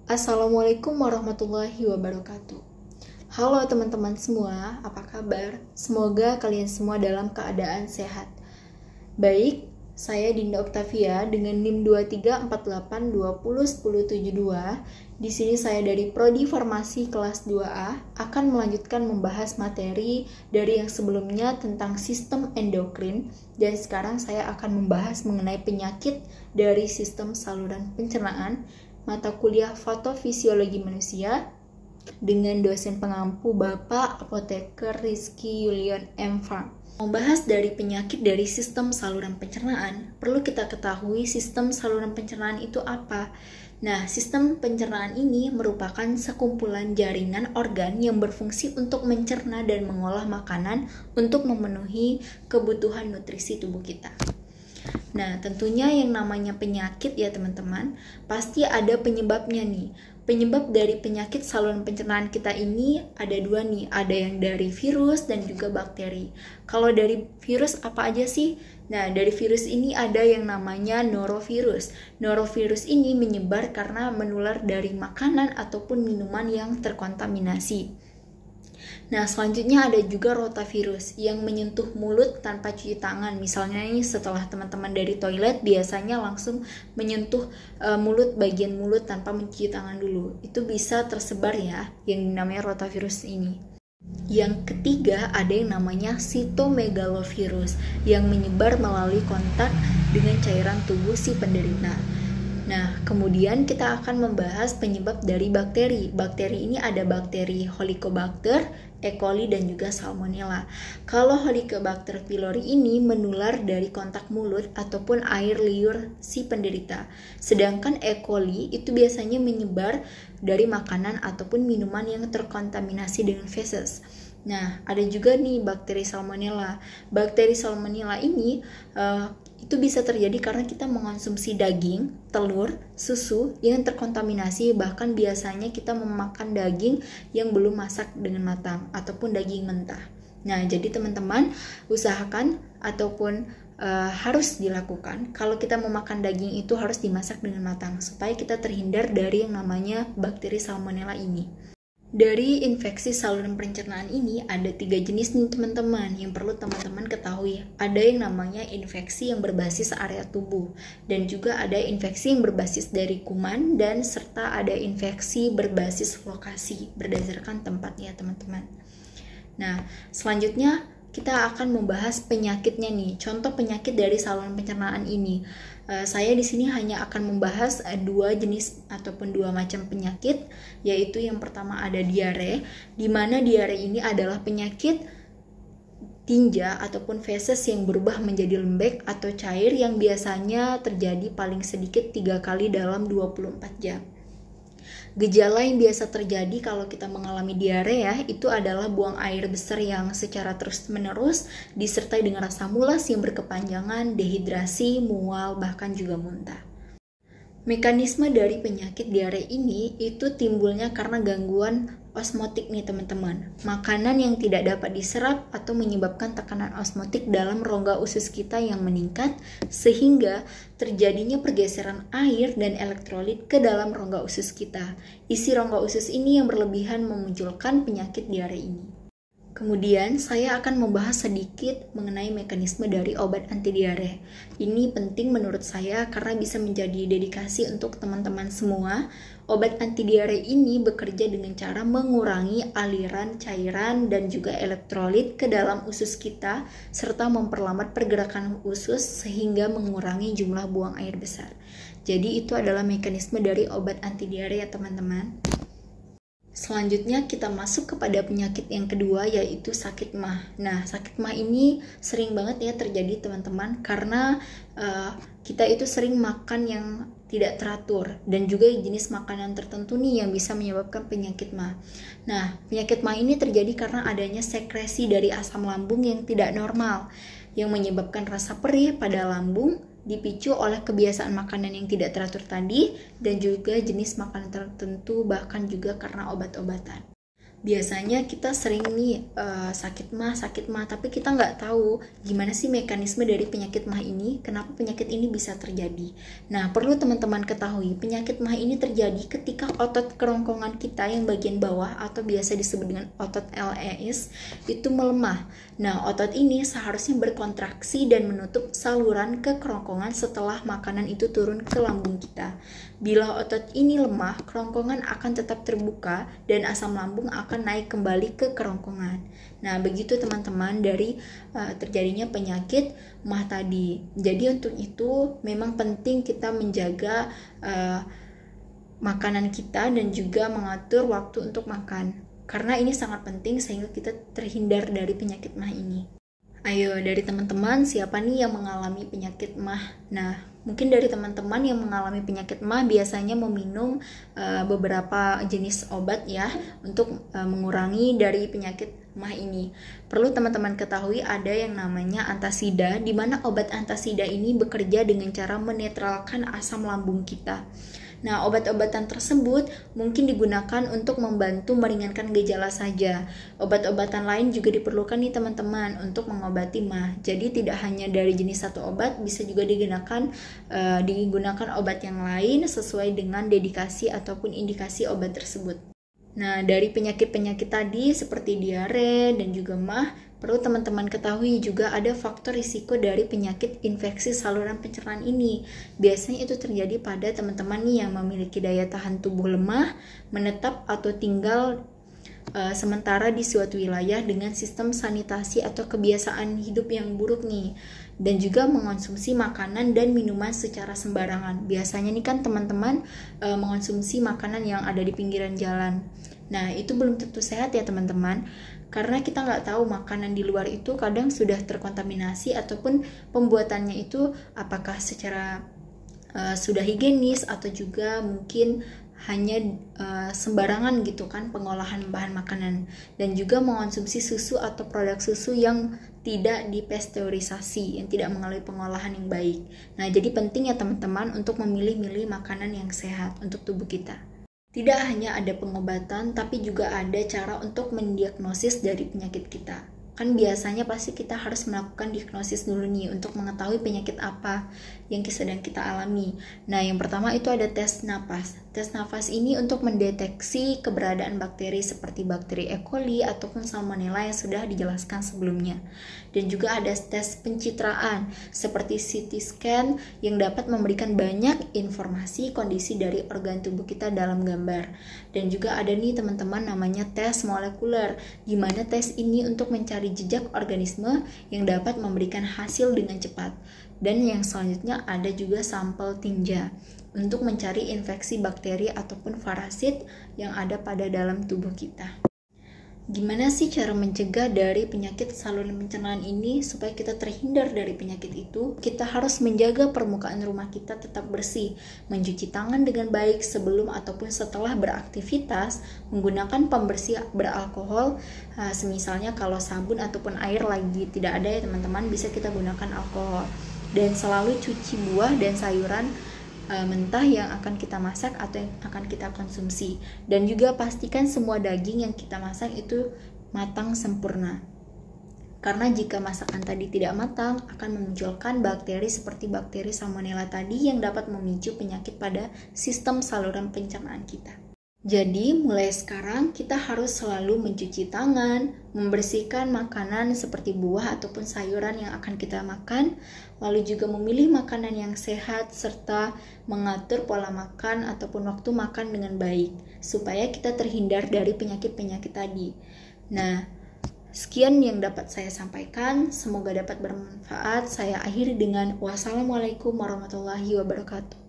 Assalamualaikum warahmatullahi wabarakatuh. Halo teman-teman semua, apa kabar? Semoga kalian semua dalam keadaan sehat. Baik, saya Dinda Oktavia dengan NIM 2348201072. Di sini saya dari Prodi Farmasi kelas 2A akan melanjutkan membahas materi dari yang sebelumnya tentang sistem endokrin, dan sekarang saya akan membahas mengenai penyakit dari sistem saluran pencernaan, mata kuliah Patofisiologi Manusia dengan dosen pengampu Bapak Apoteker Rizky Yulion M. Farm. Membahas dari penyakit dari sistem saluran pencernaan, perlu kita ketahui sistem saluran pencernaan itu apa. Nah, sistem pencernaan ini merupakan sekumpulan jaringan organ yang berfungsi untuk mencerna dan mengolah makanan untuk memenuhi kebutuhan nutrisi tubuh kita. Nah, tentunya yang namanya penyakit ya teman-teman, pasti ada penyebabnya nih. Penyebab dari penyakit saluran pencernaan kita ini ada dua nih, ada yang dari virus dan juga bakteri. Kalau dari virus apa aja sih? Nah, dari virus ini ada yang namanya norovirus. Norovirus ini menyebar karena menular dari makanan ataupun minuman yang terkontaminasi. Nah, selanjutnya ada juga rotavirus yang menyentuh mulut tanpa cuci tangan. Misalnya ini setelah teman-teman dari toilet biasanya langsung menyentuh bagian mulut tanpa mencuci tangan dulu. Itu bisa tersebar ya yang namanya rotavirus ini. Yang ketiga ada yang namanya sitomegalovirus yang menyebar melalui kontak dengan cairan tubuh si penderita. Nah, kemudian kita akan membahas penyebab dari bakteri. Bakteri ini ada bakteri Helicobacter, E. coli, dan juga Salmonella. Kalau Helicobacter pylori ini menular dari kontak mulut ataupun air liur si penderita. Sedangkan E. coli itu biasanya menyebar dari makanan ataupun minuman yang terkontaminasi dengan feses. Nah, ada juga nih bakteri Salmonella. Bakteri Salmonella ini itu bisa terjadi karena kita mengonsumsi daging, telur, susu yang terkontaminasi, bahkan biasanya kita memakan daging yang belum masak dengan matang ataupun daging mentah. Nah, jadi teman-teman usahakan ataupun harus dilakukan kalau kita memakan daging itu harus dimasak dengan matang supaya kita terhindar dari yang namanya bakteri Salmonella ini. Dari infeksi saluran pencernaan ini ada 3 jenis nih teman-teman yang perlu teman-teman ketahui. Ada yang namanya infeksi yang berbasis area tubuh, dan juga ada infeksi yang berbasis dari kuman, dan serta ada infeksi berbasis lokasi berdasarkan tempatnya teman-teman. Nah, selanjutnya kita akan membahas penyakitnya nih. Contoh penyakit dari saluran pencernaan ini. Saya di sini hanya akan membahas 2 jenis ataupun 2 macam penyakit, yaitu yang pertama ada diare, di mana diare ini adalah penyakit tinja ataupun feses yang berubah menjadi lembek atau cair yang biasanya terjadi paling sedikit 3 kali dalam 24 jam. Gejala yang biasa terjadi kalau kita mengalami diare ya, itu adalah buang air besar yang secara terus-menerus disertai dengan rasa mulas yang berkepanjangan, dehidrasi, mual, bahkan juga muntah. Mekanisme dari penyakit diare ini itu timbulnya karena gangguan osmotik nih teman-teman. Makanan yang tidak dapat diserap atau menyebabkan tekanan osmotik dalam rongga usus kita yang meningkat sehingga terjadinya pergeseran air dan elektrolit ke dalam rongga usus kita. Isi rongga usus ini yang berlebihan memunculkan penyakit diare ini. Kemudian saya akan membahas sedikit mengenai mekanisme dari obat anti diare. Ini penting menurut saya karena bisa menjadi dedikasi untuk teman-teman semua. Obat anti diare ini bekerja dengan cara mengurangi aliran cairan dan juga elektrolit ke dalam usus kita serta memperlambat pergerakan usus sehingga mengurangi jumlah buang air besar. Jadi itu adalah mekanisme dari obat anti diare ya teman-teman. Selanjutnya kita masuk kepada penyakit yang kedua, yaitu sakit MAH. Nah, sakit MAH ini sering banget ya terjadi teman-teman karena kita itu sering makan yang tidak teratur dan juga jenis makanan tertentu nih yang bisa menyebabkan penyakit MAH. Nah, penyakit MAH ini terjadi karena adanya sekresi dari asam lambung yang tidak normal yang menyebabkan rasa perih pada lambung, dipicu oleh kebiasaan makanan yang tidak teratur tadi dan juga jenis makanan tertentu, bahkan juga karena obat-obatan. Biasanya kita sering nih sakit mah, tapi kita nggak tahu gimana sih mekanisme dari penyakit mah ini, kenapa penyakit ini bisa terjadi. Nah, perlu teman-teman ketahui, penyakit mah ini terjadi ketika otot kerongkongan kita yang bagian bawah atau biasa disebut dengan otot LES itu melemah. Nah, otot ini seharusnya berkontraksi dan menutup saluran ke kerongkongan setelah makanan itu turun ke lambung kita. Bila otot ini lemah, kerongkongan akan tetap terbuka dan asam lambung akan naik kembali ke kerongkongan. Nah, begitu teman-teman dari terjadinya penyakit mah tadi. Jadi untuk itu memang penting kita menjaga makanan kita dan juga mengatur waktu untuk makan. Karena ini sangat penting sehingga kita terhindar dari penyakit mah ini. Ayo, dari teman-teman siapa nih yang mengalami penyakit mah? Nah, mungkin dari teman-teman yang mengalami penyakit mah biasanya meminum beberapa jenis obat ya untuk mengurangi dari penyakit mah ini. Perlu teman-teman ketahui ada yang namanya antasida, di mana obat antasida ini bekerja dengan cara menetralkan asam lambung kita. Nah, obat-obatan tersebut mungkin digunakan untuk membantu meringankan gejala saja. Obat-obatan lain juga diperlukan nih teman-teman untuk mengobati mah. Jadi tidak hanya dari jenis satu obat, bisa juga digunakan obat yang lain sesuai dengan dedikasi ataupun indikasi obat tersebut. Nah, dari penyakit-penyakit tadi seperti diare dan juga mah, perlu teman-teman ketahui juga ada faktor risiko dari penyakit infeksi saluran pencernaan ini. Biasanya itu terjadi pada teman-teman nih yang memiliki daya tahan tubuh lemah, menetap atau tinggal sementara di suatu wilayah dengan sistem sanitasi atau kebiasaan hidup yang buruk nih, dan juga mengonsumsi makanan dan minuman secara sembarangan. Biasanya nih kan teman-teman mengonsumsi makanan yang ada di pinggiran jalan. Nah, itu belum tentu sehat ya teman-teman, karena kita nggak tahu makanan di luar itu kadang sudah terkontaminasi ataupun pembuatannya itu apakah secara sudah higienis atau juga mungkin hanya sembarangan gitu kan pengolahan bahan makanan, dan juga mengonsumsi susu atau produk susu yang tidak dipasteurisasi, yang tidak melalui pengolahan yang baik. Nah, jadi penting ya teman-teman untuk memilih-milih makanan yang sehat untuk tubuh kita. Tidak hanya ada pengobatan, tapi juga ada cara untuk mendiagnosis dari penyakit kita. Kan biasanya pasti kita harus melakukan diagnosis dulu nih untuk mengetahui penyakit apa yang sedang kita alami. Nah, yang pertama itu ada tes napas. Tes nafas ini untuk mendeteksi keberadaan bakteri seperti bakteri E. coli ataupun Salmonella yang sudah dijelaskan sebelumnya. Dan juga ada tes pencitraan seperti CT scan yang dapat memberikan banyak informasi kondisi dari organ tubuh kita dalam gambar. Dan juga ada nih teman-teman namanya tes molekuler, di mana tes ini untuk mencari jejak organisme yang dapat memberikan hasil dengan cepat. Dan yang selanjutnya ada juga sampel tinja untuk mencari infeksi bakteri ataupun parasit yang ada pada dalam tubuh kita. Gimana sih cara mencegah dari penyakit saluran pencernaan ini supaya kita terhindar dari penyakit itu? Kita harus menjaga permukaan rumah kita tetap bersih, mencuci tangan dengan baik sebelum ataupun setelah beraktivitas, menggunakan pembersih beralkohol, semisalnya kalau sabun ataupun air lagi tidak ada ya teman-teman, bisa kita gunakan alkohol. Dan selalu cuci buah dan sayuran mentah yang akan kita masak atau yang akan kita konsumsi, dan juga pastikan semua daging yang kita masak itu matang sempurna, karena jika masakan tadi tidak matang akan memunculkan bakteri seperti bakteri Salmonella tadi yang dapat memicu penyakit pada sistem saluran pencernaan kita. Jadi mulai sekarang kita harus selalu mencuci tangan, membersihkan makanan seperti buah ataupun sayuran yang akan kita makan, lalu juga memilih makanan yang sehat serta mengatur pola makan ataupun waktu makan dengan baik supaya kita terhindar dari penyakit-penyakit tadi. Nah, sekian yang dapat saya sampaikan, semoga dapat bermanfaat. Saya akhiri dengan wassalamualaikum warahmatullahi wabarakatuh.